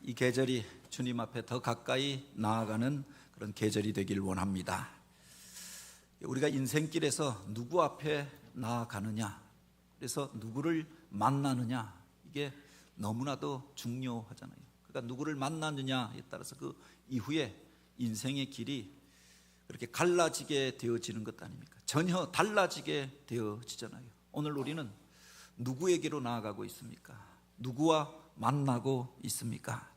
이 계절이 주님 앞에 더 가까이 나아가는 그런 계절이 되길 원합니다. 우리가 인생길에서 누구 앞에 나아가느냐, 그래서 누구를 만나느냐, 이게 너무나도 중요하잖아요. 그러니까 누구를 만나느냐에 따라서 그 이후에 인생의 길이 그렇게 갈라지게 되어지는 것 아닙니까? 전혀 달라지게 되어지잖아요. 오늘 우리는 누구에게로 나아가고 있습니까? 누구와 만나고 있습니까?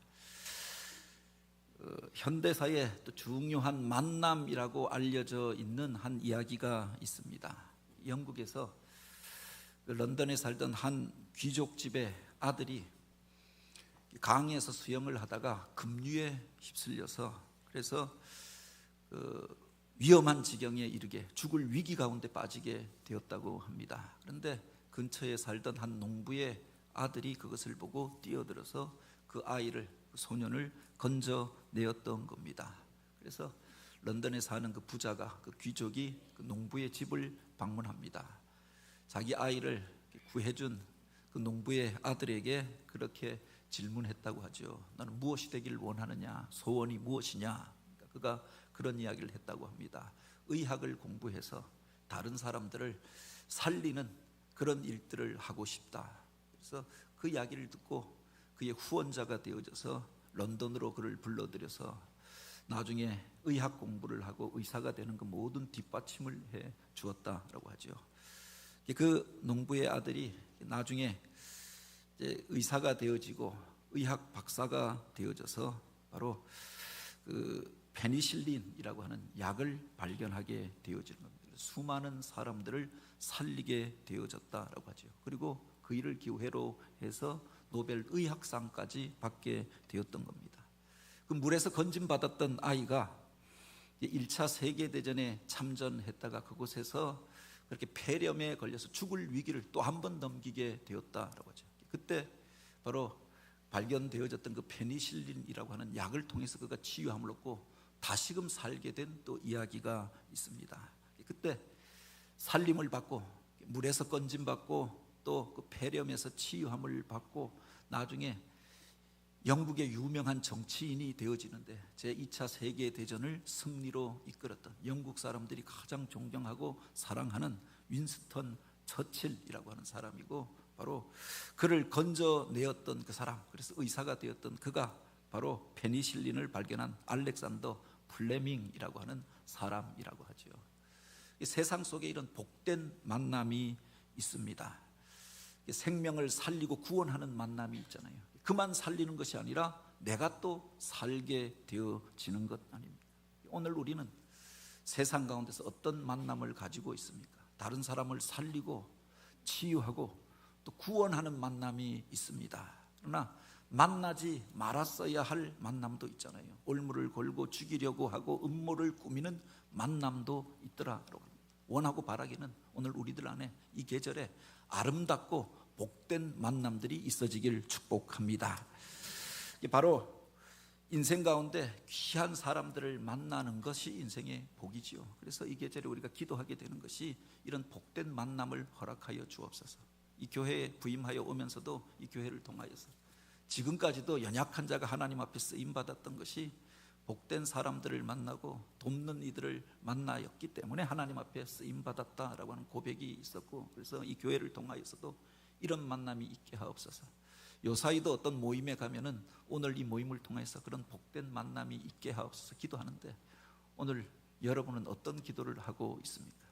현대사에 또 중요한 만남이라고 알려져 있는 한 이야기가 있습니다. 영국에서 런던에 살던 한 귀족집의 아들이 강에서 수영을 하다가 급류에 휩쓸려서 그래서 위험한 지경에 이르게 죽을 위기 가운데 빠지게 되었다고 합니다. 그런데 근처에 살던 한 농부의 아들이 그것을 보고 뛰어들어서 그 아이를, 그 소년을 건져내었던 겁니다. 그래서 런던에 사는 그 부자가, 그 귀족이 그 농부의 집을 방문합니다. 자기 아이를 구해준 그 농부의 아들에게 그렇게 질문했다고 하죠. 너는 무엇이 되길 원하느냐? 소원이 무엇이냐? 그가 그런 이야기를 했다고 합니다. 의학을 공부해서 다른 사람들을 살리는 그런 일들을 하고 싶다. 그래서 그 이야기를 듣고 그의 후원자가 되어져서 런던으로 그를 불러들여서 나중에 의학 공부를 하고 의사가 되는 그 모든 뒷받침을 해 주었다라고 하죠. 그 농부의 아들이 나중에 이제 의사가 되어지고 의학 박사가 되어져서 바로 그 페니실린이라고 하는 약을 발견하게 되어지는 겁니다. 수많은 사람들을 살리게 되어졌다라고 하죠. 그리고 그 일을 기회로 해서 노벨 의학상까지 받게 되었던 겁니다. 그 물에서 건진받았던 아이가 1차 세계대전에 참전했다가 그곳에서 그렇게 폐렴에 걸려서 죽을 위기를 또 한 번 넘기게 되었다라고 하죠. 그때 바로 발견되어졌던 그 페니실린이라고 하는 약을 통해서 그가 치유함을 얻고 다시금 살게 된 또 이야기가 있습니다. 그때 살림을 받고 물에서 건진받고 또 그 폐렴에서 치유함을 받고 나중에 영국의 유명한 정치인이 되어지는데 제2차 세계대전을 승리로 이끌었던 영국 사람들이 가장 존경하고 사랑하는 윈스턴 처칠이라고 하는 사람이고 바로 그를 건져내었던 그 사람, 그래서 의사가 되었던 그가 바로 페니실린을 발견한 알렉산더 플레밍이라고 하는 사람이라고 하죠. 이 세상 속에 이런 복된 만남이 있습니다. 생명을 살리고 구원하는 만남이 있잖아요. 그만 살리는 것이 아니라 내가 또 살게 되어지는 것 아닙니까? 오늘 우리는 세상 가운데서 어떤 만남을 가지고 있습니까? 다른 사람을 살리고 치유하고 또 구원하는 만남이 있습니다. 그러나 만나지 말았어야 할 만남도 있잖아요. 올무를 걸고 죽이려고 하고 음모를 꾸미는 만남도 있더라라고 합니다. 원하고 바라기는 오늘 우리들 안에 이 계절에 아름답고 복된 만남들이 있어지길 축복합니다. 바로 인생 가운데 귀한 사람들을 만나는 것이 인생의 복이지요. 그래서 이 계절에 우리가 기도하게 되는 것이 이런 복된 만남을 허락하여 주옵소서. 이 교회에 부임하여 오면서도 이 교회를 통하여서 지금까지도 연약한 자가 하나님 앞에 쓰임받았던 것이 복된 사람들을 만나고 돕는 이들을 만나였기 때문에 하나님 앞에 쓰임받았다라고 하는 고백이 있었고, 그래서 이 교회를 통하여서도 이런 만남이 있게 하옵소서. 요사이도 어떤 모임에 가면은 오늘 이 모임을 통해서 그런 복된 만남이 있게 하옵소서 기도하는데, 오늘 여러분은 어떤 기도를 하고 있습니까?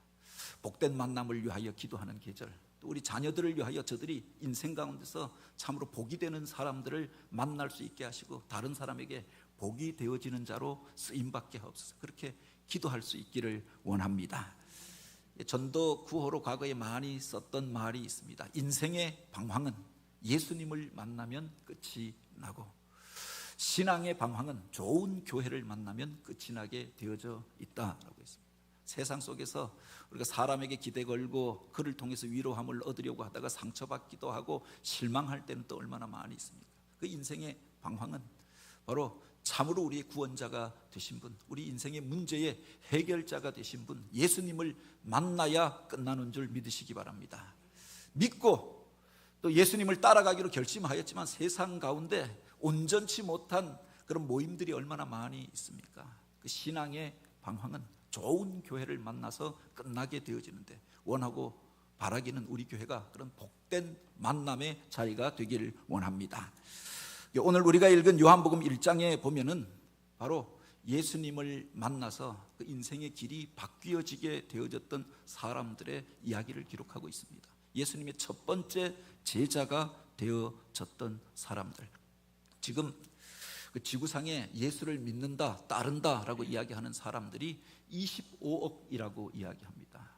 복된 만남을 위하여 기도하는 계절, 또 우리 자녀들을 위하여 저들이 인생 가운데서 참으로 복이 되는 사람들을 만날 수 있게 하시고 다른 사람에게 복이 되어지는 자로 쓰임받게 하옵소서. 그렇게 기도할 수 있기를 원합니다. 전도 구호로 과거에 많이 썼던 말이 있습니다. 인생의 방황은 예수님을 만나면 끝이 나고 신앙의 방황은 좋은 교회를 만나면 끝이 나게 되어져 있다라고 했습니다. 세상 속에서 우리가 사람에게 기대 걸고 그를 통해서 위로함을 얻으려고 하다가 상처받기도 하고 실망할 때는 또 얼마나 많이 있습니까? 그 인생의 방황은 바로 참으로 우리의 구원자가 되신 분, 우리 인생의 문제의 해결자가 되신 분 예수님을 만나야 끝나는 줄 믿으시기 바랍니다. 믿고 또 예수님을 따라가기로 결심하였지만 세상 가운데 온전치 못한 그런 모임들이 얼마나 많이 있습니까? 그 신앙의 방황은 좋은 교회를 만나서 끝나게 되어지는데, 원하고 바라기는 우리 교회가 그런 복된 만남의 자리가 되기를 원합니다. 오늘 우리가 읽은 요한복음 1장에 보면은 바로 예수님을 만나서 그 인생의 길이 바뀌어지게 되어졌던 사람들의 이야기를 기록하고 있습니다. 예수님의 첫 번째 제자가 되어졌던 사람들, 지금 그 지구상에 예수를 믿는다, 따른다라고 이야기하는 사람들이 25억이라고 이야기합니다.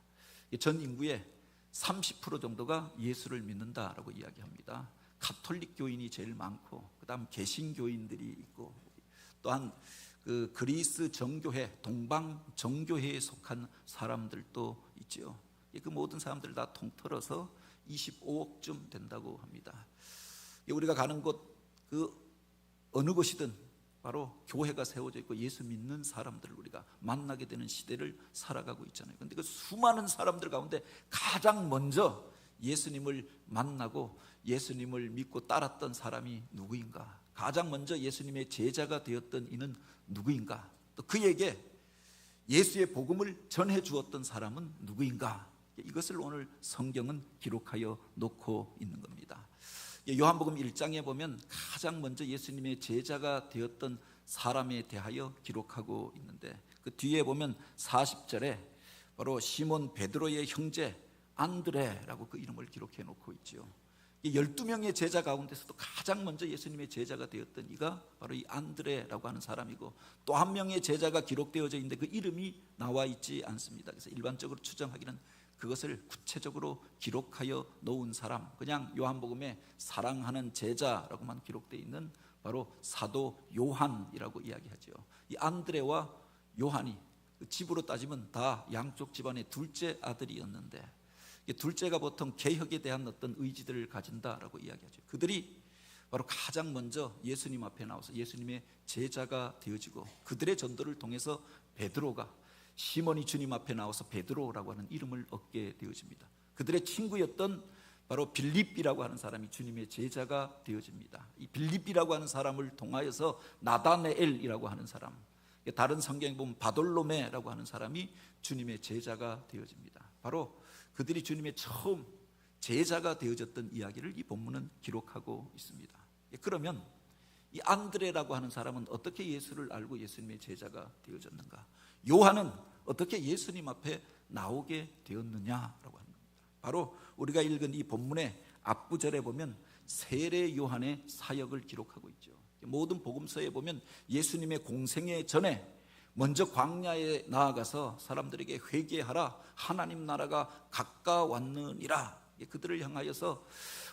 전 인구의 30% 정도가 예수를 믿는다라고 이야기합니다. 가톨릭 교인이 제일 많고, 그다음 개신교인들이 있고, 또한 그 그리스 정교회, 동방 정교회에 속한 사람들도 있지요. 그 모든 사람들 다 통틀어서 25억쯤 된다고 합니다. 우리가 가는 곳, 그 어느 곳이든 바로 교회가 세워져 있고 예수 믿는 사람들을 우리가 만나게 되는 시대를 살아가고 있잖아요. 그런데 그 수많은 사람들 가운데 가장 먼저 예수님을 만나고 예수님을 믿고 따랐던 사람이 누구인가? 가장 먼저 예수님의 제자가 되었던 이는 누구인가? 또 그에게 예수의 복음을 전해 주었던 사람은 누구인가? 이것을 오늘 성경은 기록하여 놓고 있는 겁니다. 요한복음 1장에 보면 가장 먼저 예수님의 제자가 되었던 사람에 대하여 기록하고 있는데, 그 뒤에 보면 40절에 바로 시몬 베드로의 형제 안드레라고 그 이름을 기록해 놓고 있죠. 12명의 제자 가운데서도 가장 먼저 예수님의 제자가 되었던 이가 바로 이 안드레라고 하는 사람이고, 또 한 명의 제자가 기록되어져 있는데 그 이름이 나와 있지 않습니다. 그래서 일반적으로 추정하기는 그것을 구체적으로 기록하여 놓은 사람, 그냥 요한복음에 사랑하는 제자라고만 기록되어 있는 바로 사도 요한이라고 이야기하죠. 이 안드레와 요한이 집으로 따지면 다 양쪽 집안의 둘째 아들이었는데, 둘째가 보통 개혁에 대한 어떤 의지들을 가진다라고 이야기하죠. 그들이 바로 가장 먼저 예수님 앞에 나와서 예수님의 제자가 되어지고, 그들의 전도를 통해서 베드로가, 시몬이 주님 앞에 나와서 베드로라고 하는 이름을 얻게 되어집니다. 그들의 친구였던 바로 빌립이라고 하는 사람이 주님의 제자가 되어집니다. 이 빌립이라고 하는 사람을 통하여서 나다네엘이라고 하는 사람, 다른 성경에 보면 바돌로메라고 하는 사람이 주님의 제자가 되어집니다. 바로 그들이 주님의 처음 제자가 되어졌던 이야기를 이 본문은 기록하고 있습니다. 그러면 이 안드레라고 하는 사람은 어떻게 예수를 알고 예수님의 제자가 되어졌는가? 요한은 어떻게 예수님 앞에 나오게 되었느냐라고 하는 겁니다. 바로 우리가 읽은 이 본문의 앞구절에 보면 세례 요한의 사역을 기록하고 있죠. 모든 복음서에 보면 예수님의 공생애 전에 먼저 광야에 나아가서 사람들에게 회개하라, 하나님 나라가 가까웠느니라, 그들을 향하여서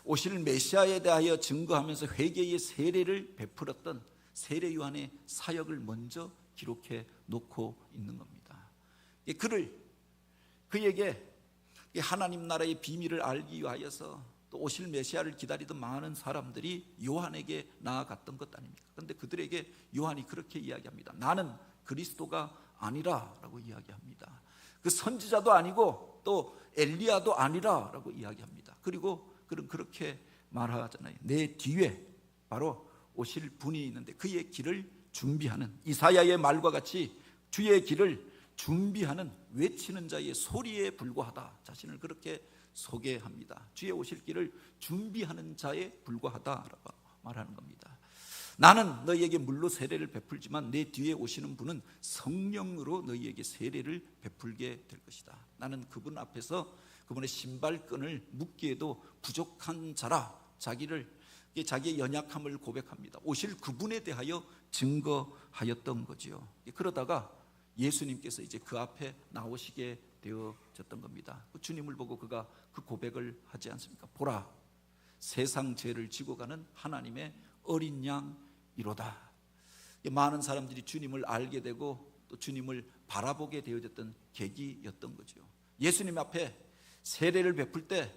오실 메시아에 대하여 증거하면서 회개의 세례를 베풀었던 세례 요한의 사역을 먼저 기록해 놓고 있는 겁니다. 그에게 하나님 나라의 비밀을 알기 위하여서 또 오실 메시아를 기다리던 많은 사람들이 요한에게 나아갔던 것 아닙니까? 그런데 그들에게 요한이 그렇게 이야기합니다. 나는 그리스도가 아니라라고 이야기합니다. 그 선지자도 아니고 또 엘리야도 아니라라고 이야기합니다. 그리고 그는 그렇게 말하잖아요. 내 뒤에 바로 오실 분이 있는데 그의 길을 준비하는, 이사야의 말과 같이 주의 길을 준비하는 외치는 자의 소리에 불과하다. 자신을 그렇게 소개합니다. 주의 오실 길을 준비하는 자에 불과하다라고 말하는 겁니다. 나는 너희에게 물로 세례를 베풀지만 내 뒤에 오시는 분은 성령으로 너희에게 세례를 베풀게 될 것이다. 나는 그분 앞에서 그분의 신발끈을 묶기에도 부족한 자라. 자기의 연약함을 고백합니다. 오실 그분에 대하여 증거하였던 거지요. 그러다가 예수님께서 이제 그 앞에 나오시게 되어졌던 겁니다. 주님을 보고 그가 그 고백을 하지 않습니까? 보라, 세상 죄를 지고 가는 하나님의 어린 양이로다. 많은 사람들이 주님을 알게 되고 또 주님을 바라보게 되어졌던 계기였던 거죠. 예수님 앞에 세례를 베풀 때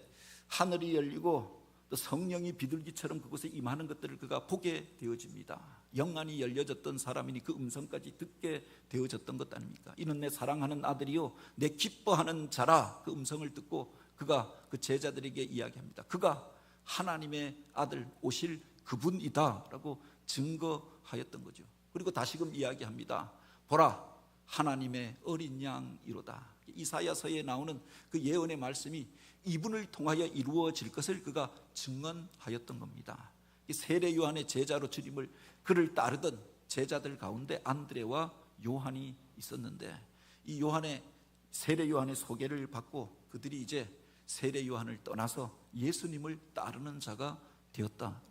하늘이 열리고 또 성령이 비둘기처럼 그곳에 임하는 것들을 그가 보게 되어집니다. 영안이 열려졌던 사람이니 그 음성까지 듣게 되어졌던 것 아닙니까? 이는 내 사랑하는 아들이요 내 기뻐하는 자라. 그 음성을 듣고 그가 그 제자들에게 이야기합니다. 그가 하나님의 아들 오실 그분이다라고 증거하였던 거죠. 그리고 다시금 이야기합니다. 보라, 하나님의 어린 양이로다. 이사야서에 나오는 그 예언의 말씀이 이분을 통하여 이루어질 것을 그가 증언하였던 겁니다. 세례 요한의 제자로 주님을 그를 따르던 제자들 가운데 안드레와 요한이 있었는데, 이 세례 요한의 소개를 받고 그들이 이제 세례 요한을 떠나서 예수님을 따르는 자가 되었다.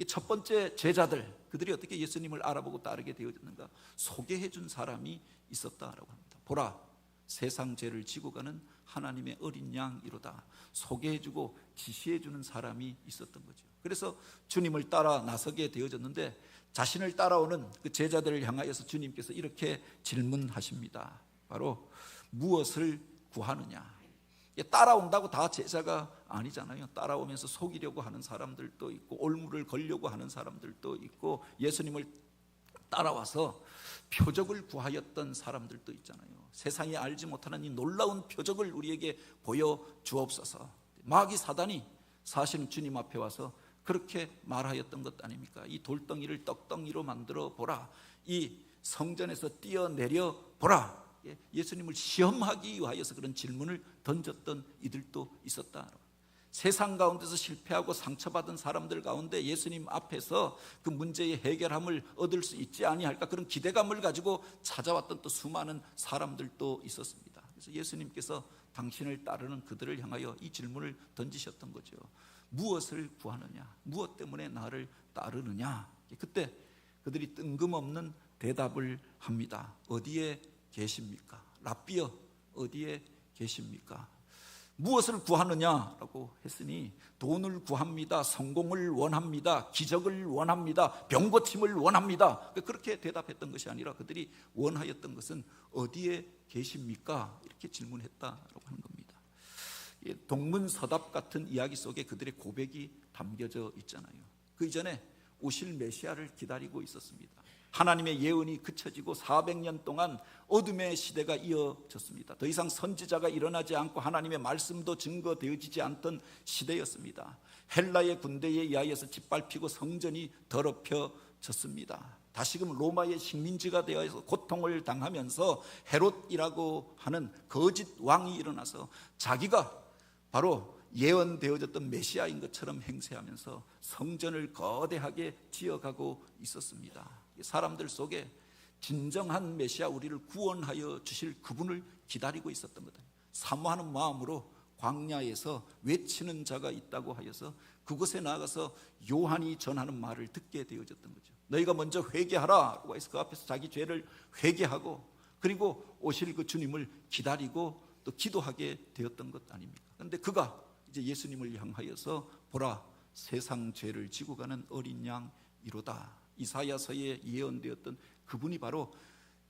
첫 번째 제자들, 그들이 어떻게 예수님을 알아보고 따르게 되어졌는가? 소개해 준 사람이 있었다라고 합니다. 보라, 세상 죄를 지고 가는 하나님의 어린 양이로다. 소개해 주고 지시해 주는 사람이 있었던 거죠. 그래서 주님을 따라 나서게 되어졌는데, 자신을 따라오는 그 제자들을 향하여서 주님께서 이렇게 질문하십니다. 바로 무엇을 구하느냐? 따라온다고 다 제자가 아니잖아요. 따라오면서 속이려고 하는 사람들도 있고, 올무를 걸려고 하는 사람들도 있고, 예수님을 따라와서 표적을 구하였던 사람들도 있잖아요. 세상이 알지 못하는 이 놀라운 표적을 우리에게 보여주옵소서. 마귀 사단이 사실은 주님 앞에 와서 그렇게 말하였던 것 아닙니까? 이 돌덩이를 떡덩이로 만들어 보라, 이 성전에서 뛰어내려 보라. 예수님을 시험하기 위하여서 그런 질문을 던졌던 이들도 있었다. 세상 가운데서 실패하고 상처받은 사람들 가운데 예수님 앞에서 그 문제의 해결함을 얻을 수 있지 아니할까, 그런 기대감을 가지고 찾아왔던 또 수많은 사람들도 있었습니다. 그래서 예수님께서 당신을 따르는 그들을 향하여 이 질문을 던지셨던 거죠. 무엇을 구하느냐? 무엇 때문에 나를 따르느냐? 그때 그들이 뜬금없는 대답을 합니다. 어디에 계십니까? 랍비여, 어디에 계십니까? 무엇을 구하느냐라고 했으니, 돈을 구합니다, 성공을 원합니다, 기적을 원합니다, 병 고침을 원합니다. 그렇게 대답했던 것이 아니라 그들이 원하였던 것은 어디에 계십니까? 이렇게 질문했다라고 하는 겁니다. 동문서답 같은 이야기 속에 그들의 고백이 담겨져 있잖아요. 그 이전에 오실 메시아를 기다리고 있었습니다. 하나님의 예언이 그쳐지고 400년 동안 어둠의 시대가 이어졌습니다. 더 이상 선지자가 일어나지 않고 하나님의 말씀도 증거되어지지 않던 시대였습니다. 헬라의 군대에 의하여서 짓밟히고 성전이 더럽혀졌습니다. 다시금 로마의 식민지가 되어서 고통을 당하면서 헤롯이라고 하는 거짓 왕이 일어나서 자기가 바로 예언되어졌던 메시아인 것처럼 행세하면서 성전을 거대하게 지어가고 있었습니다. 사람들 속에 진정한 메시아, 우리를 구원하여 주실 그분을 기다리고 있었던 거다. 사모하는 마음으로 광야에서 외치는 자가 있다고 하여서 그곳에 나가서 요한이 전하는 말을 듣게 되어졌던 거죠. 너희가 먼저 회개하라고 해서 그 앞에서 자기 죄를 회개하고, 그리고 오실 그 주님을 기다리고 또 기도하게 되었던 것 아닙니까? 그런데 그가 이제 예수님을 향하여서 보라, 세상 죄를 지고 가는 어린 양이로다. 이사야서에 예언되었던 그분이 바로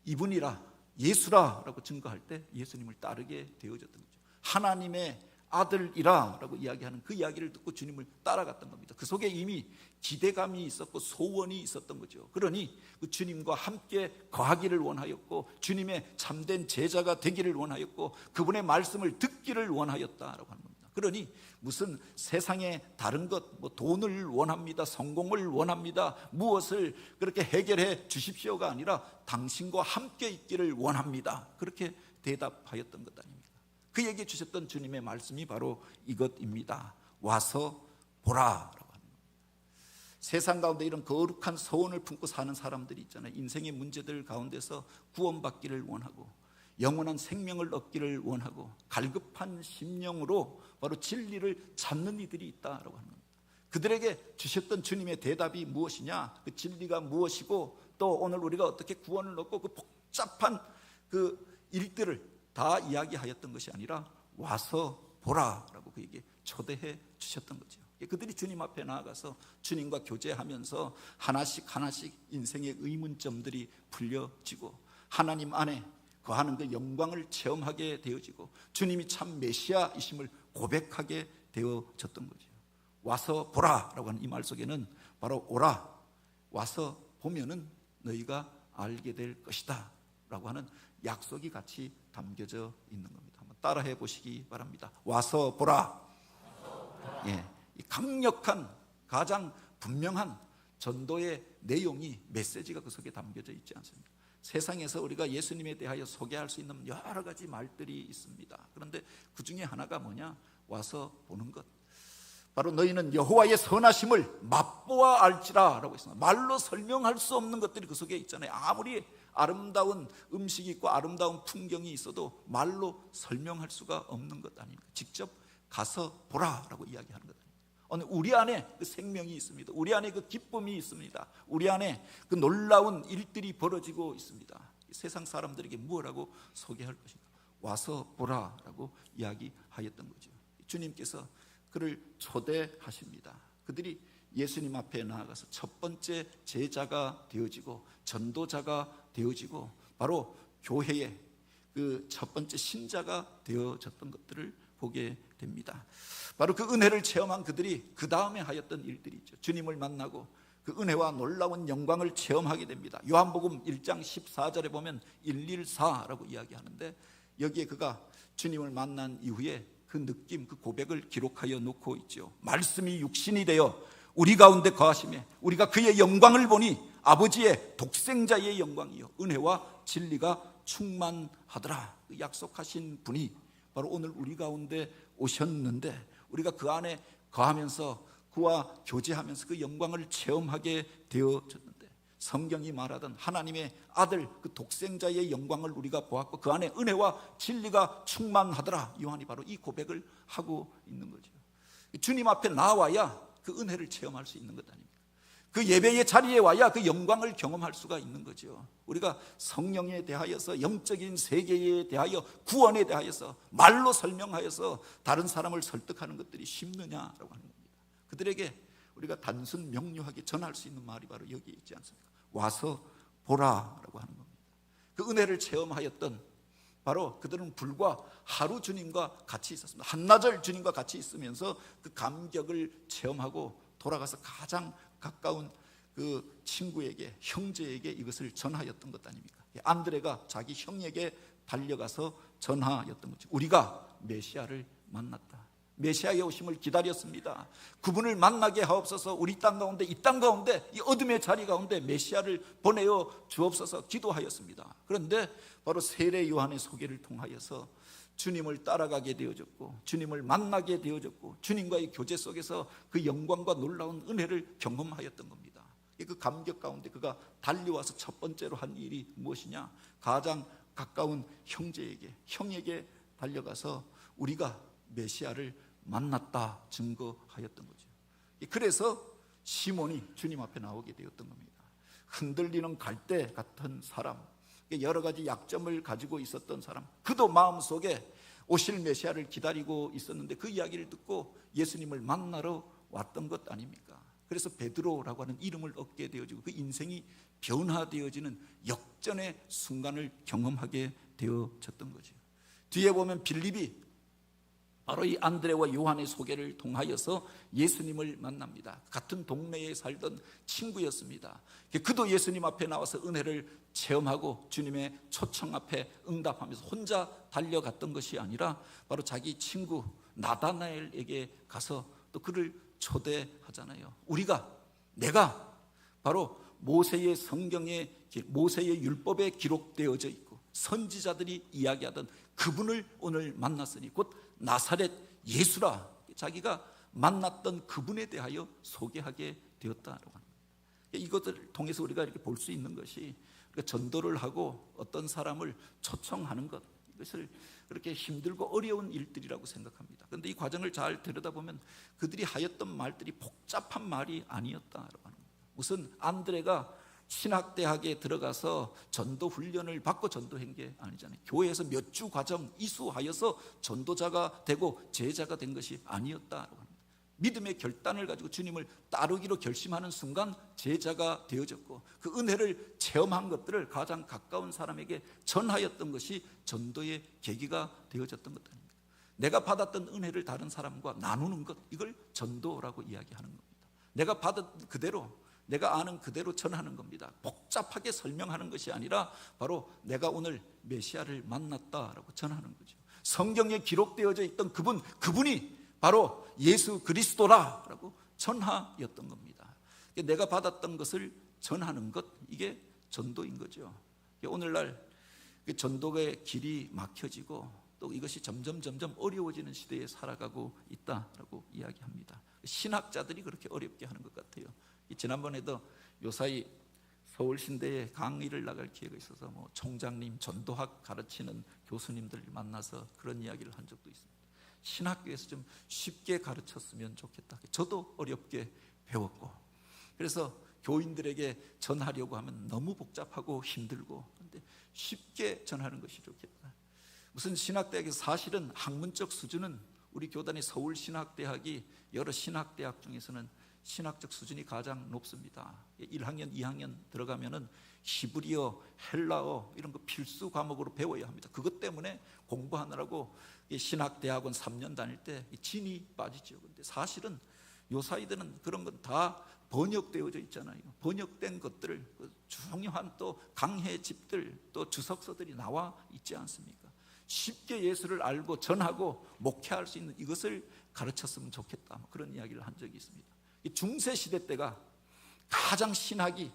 이분이라, 예수라 라고 증거할 때 예수님을 따르게 되어졌던 거죠. 하나님의 아들이라 라고 이야기하는 그 이야기를 듣고 주님을 따라갔던 겁니다. 그 속에 이미 기대감이 있었고 소원이 있었던 거죠. 그러니 그 주님과 함께 거하기를 원하였고, 주님의 참된 제자가 되기를 원하였고, 그분의 말씀을 듣기를 원하였다라고 하는 겁니다. 그러니 무슨 세상의 다른 것, 돈을 원합니다, 성공을 원합니다, 무엇을 그렇게 해결해 주십시오가 아니라 당신과 함께 있기를 원합니다, 그렇게 대답하였던 것 아닙니까? 그에게 주셨던 주님의 말씀이 바로 이것입니다. 와서 보라라고 하는 겁니다. 세상 가운데 이런 거룩한 소원을 품고 사는 사람들이 있잖아요. 인생의 문제들 가운데서 구원받기를 원하고 영원한 생명을 얻기를 원하고 갈급한 심령으로 바로 진리를 찾는 이들이 있다라고 하는 겁니다. 그들에게 주셨던 주님의 대답이 무엇이냐, 그 진리가 무엇이고, 또 오늘 우리가 어떻게 구원을 얻고, 그 복잡한 그 일들을 다 이야기하였던 것이 아니라 와서 보라라고 그에게 초대해 주셨던 거죠. 그들이 주님 앞에 나아가서 주님과 교제하면서 하나씩 하나씩 인생의 의문점들이 풀려지고, 하나님 안에 거하는 그 영광을 체험하게 되어지고, 주님이 참 메시아이심을 고백하게 되어졌던 거죠. 와서 보라라고 하는 이 말 속에는 바로 오라, 와서 보면은 너희가 알게 될 것이다 라고 하는 약속이 같이 담겨져 있는 겁니다. 한번 따라해 보시기 바랍니다. 와서 보라. 예, 강력한, 가장 분명한 전도의 내용이, 메시지가 그 속에 담겨져 있지 않습니까? 세상에서 우리가 예수님에 대하여 소개할 수 있는 여러 가지 말들이 있습니다. 그런데 그 중에 하나가 뭐냐? 와서 보는 것. 바로 너희는 여호와의 선하심을 맛보아 알지라 라고 했습니다. 말로 설명할 수 없는 것들이 그 속에 있잖아요. 아무리 아름다운 음식이 있고 아름다운 풍경이 있어도 말로 설명할 수가 없는 것 아닙니까? 직접 가서 보라라고 이야기하는 것 아닙니까? 오늘 우리 안에 그 생명이 있습니다. 우리 안에 그 기쁨이 있습니다. 우리 안에 그 놀라운 일들이 벌어지고 있습니다. 세상 사람들에게 무엇라고 소개할 것인가? 와서 보라라고 이야기하였던 거죠. 주님께서 그를 초대하십니다. 그들이 예수님 앞에 나아가서 첫 번째 제자가 되어지고 전도자가 되어지고 바로 교회의 그 첫 번째 신자가 되어졌던 것들을 보게 됩니다. 바로 그 은혜를 체험한 그들이 그 다음에 하였던 일들이 있죠. 주님을 만나고 그 은혜와 놀라운 영광을 체험하게 됩니다. 요한복음 1장 14절에 보면 114라고 이야기하는데, 여기에 그가 주님을 만난 이후에 그 느낌, 그 고백을 기록하여 놓고 있죠. 말씀이 육신이 되어 우리 가운데 거하시매 우리가 그의 영광을 보니 아버지의 독생자의 영광이요 은혜와 진리가 충만하더라. 약속하신 분이 바로 오늘 우리 가운데 오셨는데, 우리가 그 안에 거하면서 그와 교제하면서 그 영광을 체험하게 되어졌는데, 성경이 말하던 하나님의 아들 그 독생자의 영광을 우리가 보았고 그 안에 은혜와 진리가 충만하더라. 요한이 바로 이 고백을 하고 있는 거죠. 주님 앞에 나와야 그 은혜를 체험할 수 있는 것 아닙니까? 그 예배의 자리에 와야 그 영광을 경험할 수가 있는 거죠. 우리가 성령에 대하여서, 영적인 세계에 대하여, 구원에 대하여서 말로 설명하여서 다른 사람을 설득하는 것들이 쉽느냐라고 하는 겁니다. 그들에게 우리가 단순 명료하게 전할 수 있는 말이 바로 여기에 있지 않습니까? 와서 보라라고 하는 겁니다. 그 은혜를 체험하였던 바로 그들은 불과 하루 주님과 같이 있었습니다. 한나절 주님과 같이 있으면서 그 감격을 체험하고 돌아가서 가장 가까운 그 친구에게, 형제에게 이것을 전하였던 것 아닙니까? 안드레가 자기 형에게 달려가서 전하였던 거죠. 우리가 메시아를 만났다. 메시아의 오심을 기다렸습니다. 그분을 만나게 하옵소서. 우리 땅 가운데, 이 땅 가운데, 이 어둠의 자리 가운데 메시아를 보내어 주옵소서 기도하였습니다. 그런데 바로 세례 요한의 소개를 통하여서 주님을 따라가게 되어졌고 주님을 만나게 되어졌고 주님과의 교제 속에서 그 영광과 놀라운 은혜를 경험하였던 겁니다. 그 감격 가운데 그가 달려와서 첫 번째로 한 일이 무엇이냐? 가장 가까운 형에게 달려가서 우리가 메시아를 만났다 증거하였던 거죠. 그래서 시몬이 주님 앞에 나오게 되었던 겁니다. 흔들리는 갈대 같은 사람, 여러 가지 약점을 가지고 있었던 사람, 그도 마음속에 오실 메시아를 기다리고 있었는데 그 이야기를 듣고 예수님을 만나러 왔던 것 아닙니까? 그래서 베드로라고 하는 이름을 얻게 되어지고 그 인생이 변화되어지는 역전의 순간을 경험하게 되어졌던 거죠. 뒤에 보면 빌립이 바로 이 안드레와 요한의 소개를 통하여서 예수님을 만납니다. 같은 동네에 살던 친구였습니다. 그도 예수님 앞에 나와서 은혜를 체험하고 주님의 초청 앞에 응답하면서 혼자 달려갔던 것이 아니라 바로 자기 친구 나다나엘에게 가서 또 그를 초대하잖아요. 내가 바로 모세의 성경에, 모세의 율법에 기록되어져 있고 선지자들이 이야기하던 그분을 오늘 만났으니 곧 나사렛 예수라, 자기가 만났던 그분에 대하여 소개하게 되었다라고 합니다. 이것을 통해서 우리가 이렇게 볼 수 있는 것이, 전도를 하고 어떤 사람을 초청하는 것, 이것을 그렇게 힘들고 어려운 일들이라고 생각합니다. 그런데 이 과정을 잘 들여다보면 그들이 하였던 말들이 복잡한 말이 아니었다라고 하는 겁니다. 무슨 안드레가 신학대학에 들어가서 전도 훈련을 받고 전도한 게 아니잖아요. 교회에서 몇 주 과정 이수하여서 전도자가 되고 제자가 된 것이 아니었다라고 합니다. 믿음의 결단을 가지고 주님을 따르기로 결심하는 순간 제자가 되어졌고 그 은혜를 체험한 것들을 가장 가까운 사람에게 전하였던 것이 전도의 계기가 되어졌던 것 아닙니까? 내가 받았던 은혜를 다른 사람과 나누는 것, 이걸 전도라고 이야기하는 겁니다. 내가 받은 그대로, 내가 아는 그대로 전하는 겁니다. 복잡하게 설명하는 것이 아니라 바로 내가 오늘 메시아를 만났다라고 전하는 거죠. 성경에 기록되어져 있던 그분이 바로 예수 그리스도라라고 전하였던 겁니다. 내가 받았던 것을 전하는 것, 이게 전도인 거죠. 오늘날 전도의 길이 막혀지고 또 이것이 점점 어려워지는 시대에 살아가고 있다라고 이야기합니다. 신학자들이 그렇게 어렵게 하는 것 같아요. 지난번에도 요사이 서울신대에 강의를 나갈 기회가 있어서 총장님, 전도학 가르치는 교수님들 만나서 그런 이야기를 한 적도 있습니다. 신학교에서 좀 쉽게 가르쳤으면 좋겠다. 저도 어렵게 배웠고, 그래서 교인들에게 전하려고 하면 너무 복잡하고 힘들고, 그런데 쉽게 전하는 것이 좋겠다. 무슨 신학대학에서 사실은 학문적 수준은 우리 교단의 서울신학대학이 여러 신학대학 중에서는 신학적 수준이 가장 높습니다. 1학년, 2학년 들어가면은 히브리어, 헬라어 이런 거 필수 과목으로 배워야 합니다. 그것 때문에 공부하느라고 신학대학원 3년 다닐 때 진이 빠지죠. 근데 사실은 요사이들은 그런 건 다 번역되어져 있잖아요. 번역된 것들을 중요한 또 강해집들 또 주석서들이 나와 있지 않습니까? 쉽게 예수를 알고 전하고 목회할 수 있는 이것을 가르쳤으면 좋겠다, 그런 이야기를 한 적이 있습니다. 중세 시대 때가 가장 신학이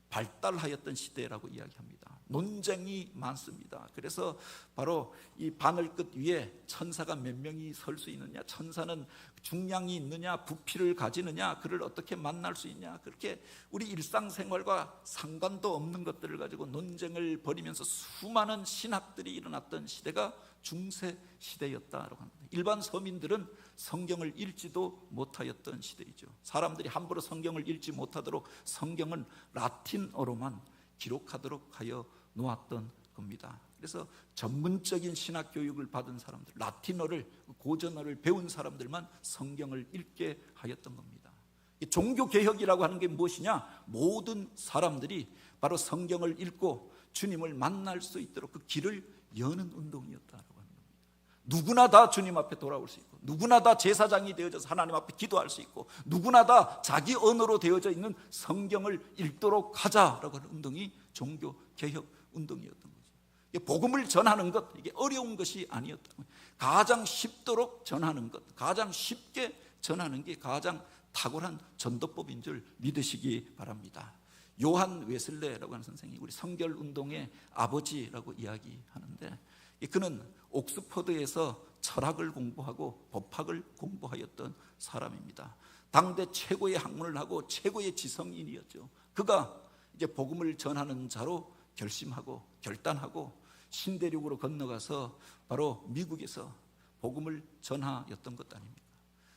발달하였던 시대라고 이야기합니다. 논쟁이 많습니다. 그래서 바로 이 바늘 끝 위에 천사가 몇 명이 설 수 있느냐, 천사는 중량이 있느냐, 부피를 가지느냐, 그를 어떻게 만날 수 있냐, 그렇게 우리 일상생활과 상관도 없는 것들을 가지고 논쟁을 벌이면서 수많은 신학들이 일어났던 시대가 중세 시대였다고 합니다. 일반 서민들은 성경을 읽지도 못하였던 시대이죠. 사람들이 함부로 성경을 읽지 못하도록 성경은 라틴어로만 기록하도록 하여 놓았던 겁니다. 그래서 전문적인 신학 교육을 받은 사람들, 라틴어를, 고전어를 배운 사람들만 성경을 읽게 하였던 겁니다. 종교 개혁이라고 하는 게 무엇이냐? 모든 사람들이 바로 성경을 읽고 주님을 만날 수 있도록 그 길을 여는 운동이었다고 하는 겁니다. 누구나 다 주님 앞에 돌아올 수 있고, 누구나 다 제사장이 되어져서 하나님 앞에 기도할 수 있고, 누구나 다 자기 언어로 되어져 있는 성경을 읽도록 하자라고 하는 운동이 종교 개혁 운동이었던 거죠. 복음을 전하는 것, 이게 어려운 것이 아니었다. 가장 쉽도록 전하는 것, 가장 쉽게 전하는 게 가장 탁월한 전도법인 줄 믿으시기 바랍니다. 요한 웨슬레라고 하는 선생이 우리 성결 운동의 아버지라고 이야기하는데, 그는 옥스퍼드에서 철학을 공부하고 법학을 공부하였던 사람입니다. 당대 최고의 학문을 하고 최고의 지성인이었죠. 그가 이제 복음을 전하는 자로 결심하고 결단하고 신대륙으로 건너가서 바로 미국에서 복음을 전하였던 것 아닙니까?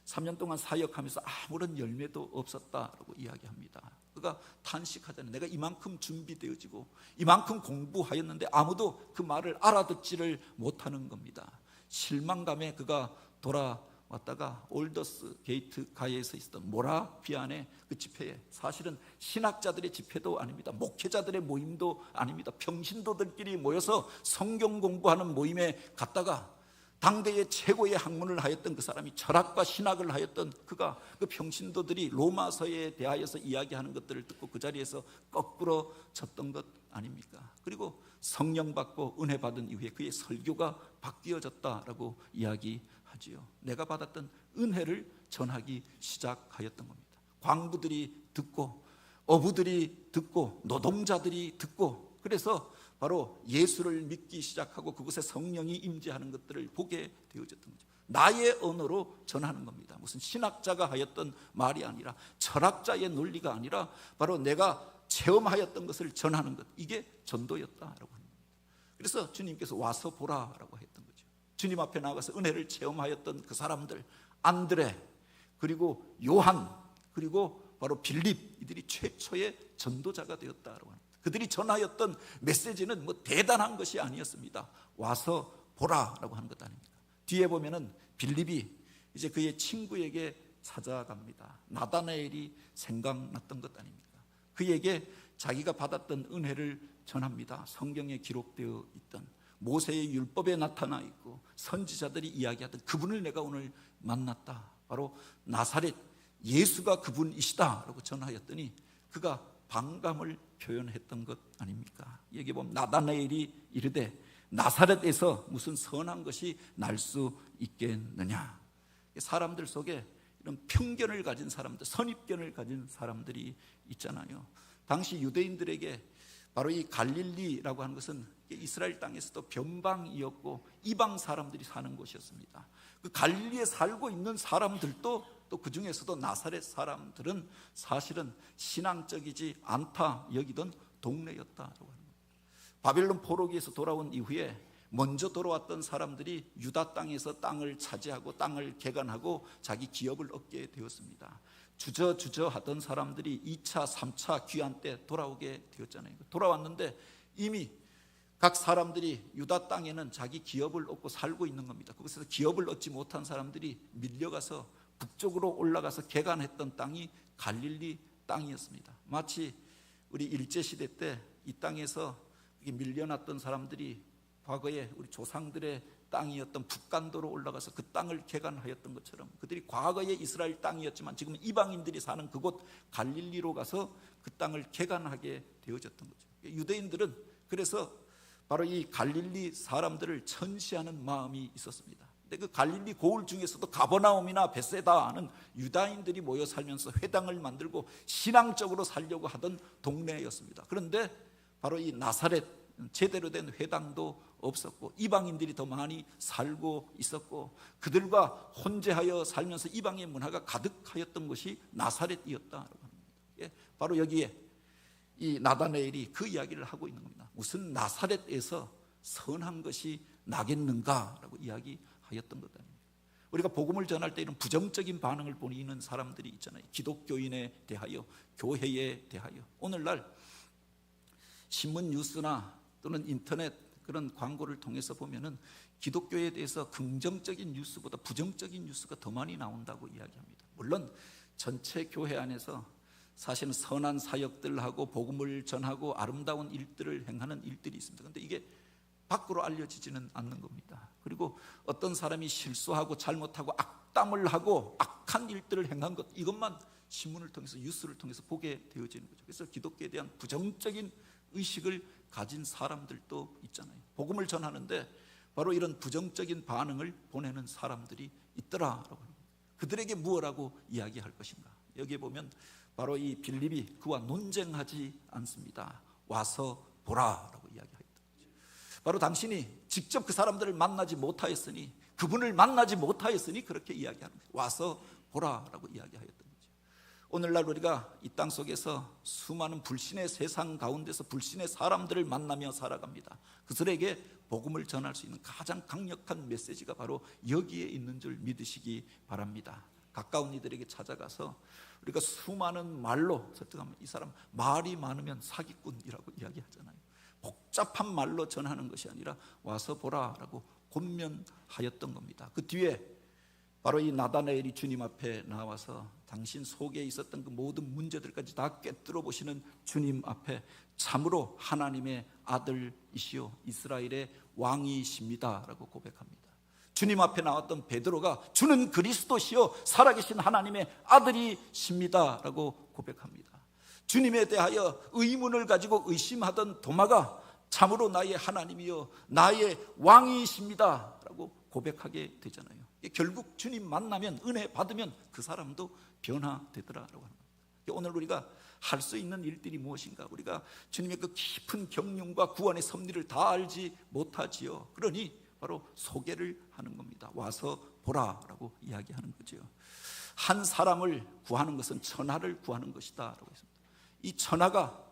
3년 동안 사역하면서 아무런 열매도 없었다라고 이야기합니다. 그가 탄식하잖아요. 내가 이만큼 준비되어지고 이만큼 공부하였는데 아무도 그 말을 알아듣지를 못하는 겁니다. 실망감에 그가 돌아왔다가 올더스 게이트 가에서 있었던 모라비안의 그 집회에, 사실은 신학자들의 집회도 아닙니다. 목회자들의 모임도 아닙니다. 평신도들끼리 모여서 성경 공부하는 모임에 갔다가 당대의 최고의 학문을 하였던 그 사람이, 철학과 신학을 하였던 그가, 그 평신도들이 로마서에 대하여서 이야기하는 것들을 듣고 그 자리에서 거꾸로 졌던 것 아닙니까? 그리고 성령 받고 은혜 받은 이후에 그의 설교가 바뀌어졌다라고 이야기하지요. 내가 받았던 은혜를 전하기 시작하였던 겁니다. 광부들이 듣고, 어부들이 듣고, 노동자들이 듣고, 그래서 바로 예수를 믿기 시작하고 그곳에 성령이 임재하는 것들을 보게 되어졌던 거죠. 나의 언어로 전하는 겁니다. 무슨 신학자가 하였던 말이 아니라, 철학자의 논리가 아니라 바로 내가 체험하였던 것을 전하는 것, 이게 전도였다라고 하는 겁니다. 그래서 주님께서 와서 보라라고 했던 거죠. 주님 앞에 나가서 은혜를 체험하였던 그 사람들, 안드레, 그리고 요한, 그리고 바로 빌립, 이들이 최초의 전도자가 되었다라고 합니다. 그들이 전하였던 메시지는 대단한 것이 아니었습니다. 와서 보라라고 하는 것 아닙니까? 뒤에 보면은 빌립이 이제 그의 친구에게 찾아갑니다. 나다나엘이 생각났던 것 아닙니까? 그에게 자기가 받았던 은혜를 전합니다. 성경에 기록되어 있던, 모세의 율법에 나타나 있고 선지자들이 이야기하던 그분을 내가 오늘 만났다. 바로 나사렛 예수가 그분이시다라고 전하였더니 그가 반감을 표현했던 것 아닙니까? 여기 보면 나다나엘이 이르되 나사렛에서 무슨 선한 것이 날 수 있겠느냐? 사람들 속에 이런 편견을 가진 사람들, 선입견을 가진 사람들이 있잖아요. 당시 유대인들에게 바로 이 갈릴리라고 하는 것은 이스라엘 땅에서도 변방이었고 이방 사람들이 사는 곳이었습니다. 그 갈릴리에 살고 있는 사람들도 또 그 중에서도 나사렛 사람들은 사실은 신앙적이지 않다 여기던 동네였다라고 합니다. 바벨론 포로기에서 돌아온 이후에 먼저 돌아왔던 사람들이 유다 땅에서 땅을 차지하고 땅을 개간하고 자기 기업을 얻게 되었습니다. 주저주저 하던 사람들이 2차, 3차 귀환 때 돌아오게 되었잖아요. 돌아왔는데 이미 각 사람들이 유다 땅에는 자기 기업을 얻고 살고 있는 겁니다. 거기서 기업을 얻지 못한 사람들이 밀려가서 북쪽으로 올라가서 개간했던 땅이 갈릴리 땅이었습니다. 마치 우리 일제시대 때 이 땅에서 밀려났던 사람들이 과거에 우리 조상들의 땅이었던 북간도로 올라가서 그 땅을 개간하였던 것처럼 그들이 과거에 이스라엘 땅이었지만 지금 이방인들이 사는 그곳 갈릴리로 가서 그 땅을 개간하게 되어졌던 거죠. 유대인들은 그래서 바로 이 갈릴리 사람들을 천시하는 마음이 있었습니다. 근데 그 갈릴리 고을 중에서도 가버나움이나 베세다는 유다인들이 모여 살면서 회당을 만들고 신앙적으로 살려고 하던 동네였습니다. 그런데 바로 이 나사렛 제대로 된 회당도 없었고 이방인들이 더 많이 살고 있었고 그들과 혼재하여 살면서 이방의 문화가 가득하였던 것이 나사렛이었다라고 합니다. 바로 여기에 이 나다네엘이 그 이야기를 하고 있는 겁니다. 무슨 나사렛에서 선한 것이 나겠는가라고 이야기하였던 것 아닙니까? 우리가 복음을 전할 때 이런 부정적인 반응을 보이는 사람들이 있잖아요. 기독교인에 대하여, 교회에 대하여. 오늘날 신문 뉴스나 또는 인터넷 그런 광고를 통해서 보면은 기독교에 대해서 긍정적인 뉴스보다 부정적인 뉴스가 더 많이 나온다고 이야기합니다. 물론 전체 교회 안에서 사실은 선한 사역들하고 복음을 전하고 아름다운 일들을 행하는 일들이 있습니다. 그런데 이게 밖으로 알려지지는 않는 겁니다. 그리고 어떤 사람이 실수하고 잘못하고 악담을 하고 악한 일들을 행한 것 이것만 신문을 통해서 뉴스를 통해서 보게 되어지는 거죠. 그래서 기독교에 대한 부정적인 의식을 가진 사람들도 있잖아요. 복음을 전하는데 바로 이런 부정적인 반응을 보내는 사람들이 있더라라고 합니다. 그들에게 무엇라고 이야기할 것인가? 여기에 보면 바로 이 빌립이 그와 논쟁하지 않습니다. 와서 보라라고 이야기하였던 거죠. 바로 당신이 직접 그 사람들을 만나지 못하였으니 그분을 만나지 못하였으니 그렇게 이야기하는 거죠. 와서 보라라고 이야기하였던 거죠. 오늘날 우리가 이 땅 속에서 수많은 불신의 세상 가운데서 불신의 사람들을 만나며 살아갑니다. 그들에게 복음을 전할 수 있는 가장 강력한 메시지가 바로 여기에 있는 줄 믿으시기 바랍니다. 가까운 이들에게 찾아가서 우리가 수많은 말로 설득하면 이 사람 말이 많으면 사기꾼이라고 이야기하잖아요. 복잡한 말로 전하는 것이 아니라 와서 보라라고 권면하였던 겁니다. 그 뒤에 바로 이 나다나엘이 주님 앞에 나와서 당신 속에 있었던 그 모든 문제들까지 다 꿰뚫어 보시는 주님 앞에 참으로 하나님의 아들이시오 이스라엘의 왕이십니다 라고 고백합니다. 주님 앞에 나왔던 베드로가 주는 그리스도시요 살아계신 하나님의 아들이십니다 라고 고백합니다. 주님에 대하여 의문을 가지고 의심하던 도마가 참으로 나의 하나님이요 나의 왕이십니다 라고 고백하게 되잖아요. 결국 주님 만나면 은혜 받으면 그 사람도 변화되더라라고 하는 겁니다. 오늘 우리가 할 수 있는 일들이 무엇인가? 우리가 주님의 그 깊은 경륜과 구원의 섭리를 다 알지 못하지요. 그러니 바로 소개를 하는 겁니다. 와서 보라라고 이야기하는 거죠. 한 사람을 구하는 것은 천하를 구하는 것이다 라고 했습니다. 이 천하가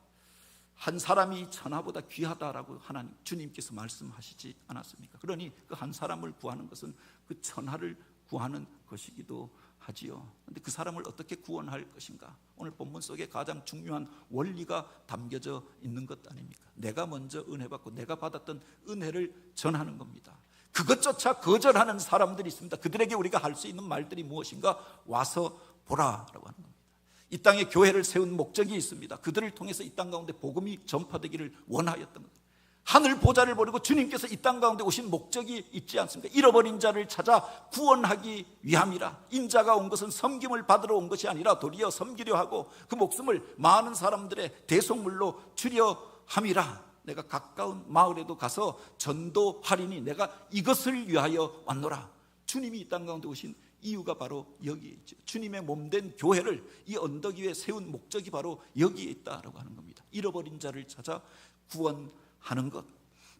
한 사람이 천하보다 귀하다라고 하나님 주님께서 말씀하시지 않았습니까? 그러니 그 한 사람을 구하는 것은 그 천하를 구하는 것이기도 하지요. 그런데 그 사람을 어떻게 구원할 것인가? 오늘 본문 속에 가장 중요한 원리가 담겨져 있는 것 아닙니까? 내가 먼저 은혜 받고 내가 받았던 은혜를 전하는 겁니다. 그것조차 거절하는 사람들이 있습니다. 그들에게 우리가 할 수 있는 말들이 무엇인가? 와서 보라라고 하는 겁니다. 이 땅에 교회를 세운 목적이 있습니다. 그들을 통해서 이 땅 가운데 복음이 전파되기를 원하였던 것. 하늘 보좌를 버리고 주님께서 이 땅 가운데 오신 목적이 있지 않습니까? 잃어버린 자를 찾아 구원하기 위함이라. 인자가 온 것은 섬김을 받으러 온 것이 아니라 도리어 섬기려 하고 그 목숨을 많은 사람들의 대속물로 주려 함이라. 내가 가까운 마을에도 가서 전도하리니 내가 이것을 위하여 왔노라. 주님이 이 땅 가운데 오신 이유가 바로 여기에 있죠. 주님의 몸된 교회를 이 언덕 위에 세운 목적이 바로 여기에 있다라고 하는 겁니다. 잃어버린 자를 찾아 구원하는 것,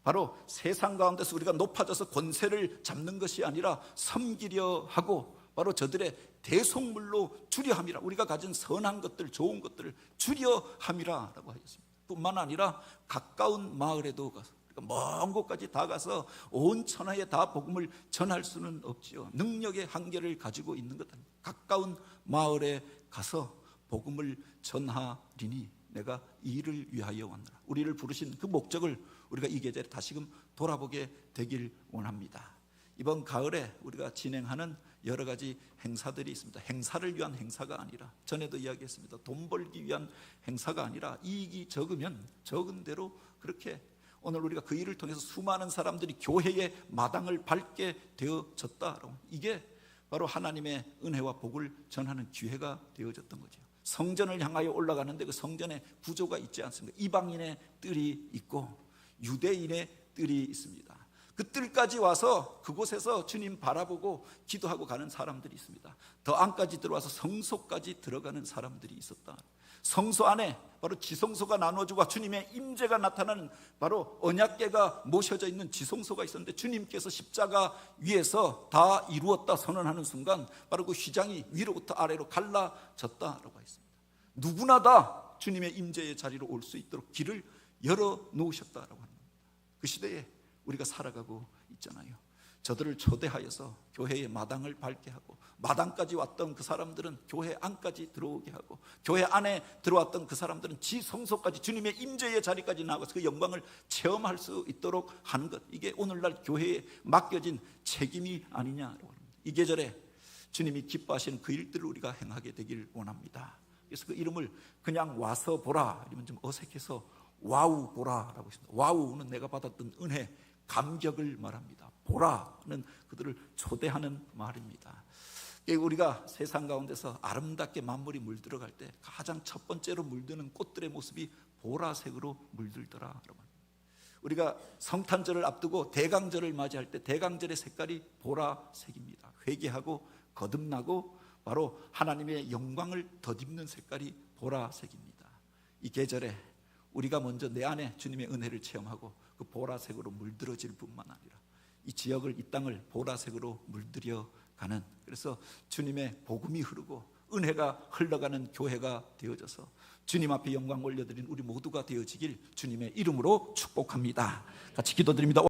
바로 세상 가운데서 우리가 높아져서 권세를 잡는 것이 아니라 섬기려 하고 바로 저들의 대속물로 주려 함이라. 우리가 가진 선한 것들, 좋은 것들을 주려 함이라 라고 하였습니다. 뿐만 아니라 가까운 마을에도 가서, 먼 곳까지 다 가서 온 천하에 다 복음을 전할 수는 없지요. 능력의 한계를 가지고 있는 것 아닙니다. 가까운 마을에 가서 복음을 전하리니 내가 이 일을 위하여 왔노라. 우리를 부르신 그 목적을 우리가 이 계절에 다시금 돌아보게 되길 원합니다. 이번 가을에 우리가 진행하는 여러 가지 행사들이 있습니다. 행사를 위한 행사가 아니라, 전에도 이야기했습니다. 돈 벌기 위한 행사가 아니라 이익이 적으면 적은 대로 그렇게 오늘 우리가 그 일을 통해서 수많은 사람들이 교회의 마당을 밟게 되어졌다. 이게 바로 하나님의 은혜와 복을 전하는 기회가 되어졌던 거죠. 성전을 향하여 올라가는데 그 성전에 구조가 있지 않습니까? 이방인의 뜰이 있고 유대인의 뜰이 있습니다. 그 뜰까지 와서 그곳에서 주님 바라보고 기도하고 가는 사람들이 있습니다. 더 안까지 들어와서 성소까지 들어가는 사람들이 있었다. 성소 안에 바로 지성소가 나눠지고 주님의 임재가 나타나는 바로 언약궤가 모셔져 있는 지성소가 있었는데, 주님께서 십자가 위에서 다 이루었다 선언하는 순간 바로 그 휘장이 위로부터 아래로 갈라졌다라고 했습니다. 누구나 다 주님의 임재의 자리로 올 수 있도록 길을 열어 놓으셨다라고 합니다. 그 시대에 우리가 살아가고 있잖아요. 저들을 초대하여서 교회의 마당을 밟게 하고, 마당까지 왔던 그 사람들은 교회 안까지 들어오게 하고, 교회 안에 들어왔던 그 사람들은 지성소까지 주님의 임재의 자리까지 나가서 그 영광을 체험할 수 있도록 하는 것, 이게 오늘날 교회에 맡겨진 책임이 아니냐라고 합니다. 이 계절에 주님이 기뻐하시는 그 일들을 우리가 행하게 되길 원합니다. 그래서 그 이름을 그냥 와서 보라 이러면 좀 어색해서 와우 보라라고 했습니다. 와우는 내가 받았던 은혜, 감격을 말합니다. 보라는 그들을 초대하는 말입니다. 우리가 세상 가운데서 아름답게 만물이 물들어갈 때 가장 첫 번째로 물드는 꽃들의 모습이 보라색으로 물들더라. 우리가 성탄절을 앞두고 대강절을 맞이할 때 대강절의 색깔이 보라색입니다. 회개하고 거듭나고 바로 하나님의 영광을 덧입는 색깔이 보라색입니다. 이 계절에 우리가 먼저 내 안에 주님의 은혜를 체험하고 그 보라색으로 물들어질 뿐만 아니라 이 지역을, 이 땅을 보라색으로 물들여 가는, 그래서 주님의 복음이 흐르고 은혜가 흘러가는 교회가 되어져서 주님 앞에 영광 올려드린 우리 모두가 되어지길 주님의 이름으로 축복합니다. 같이 기도드립니다.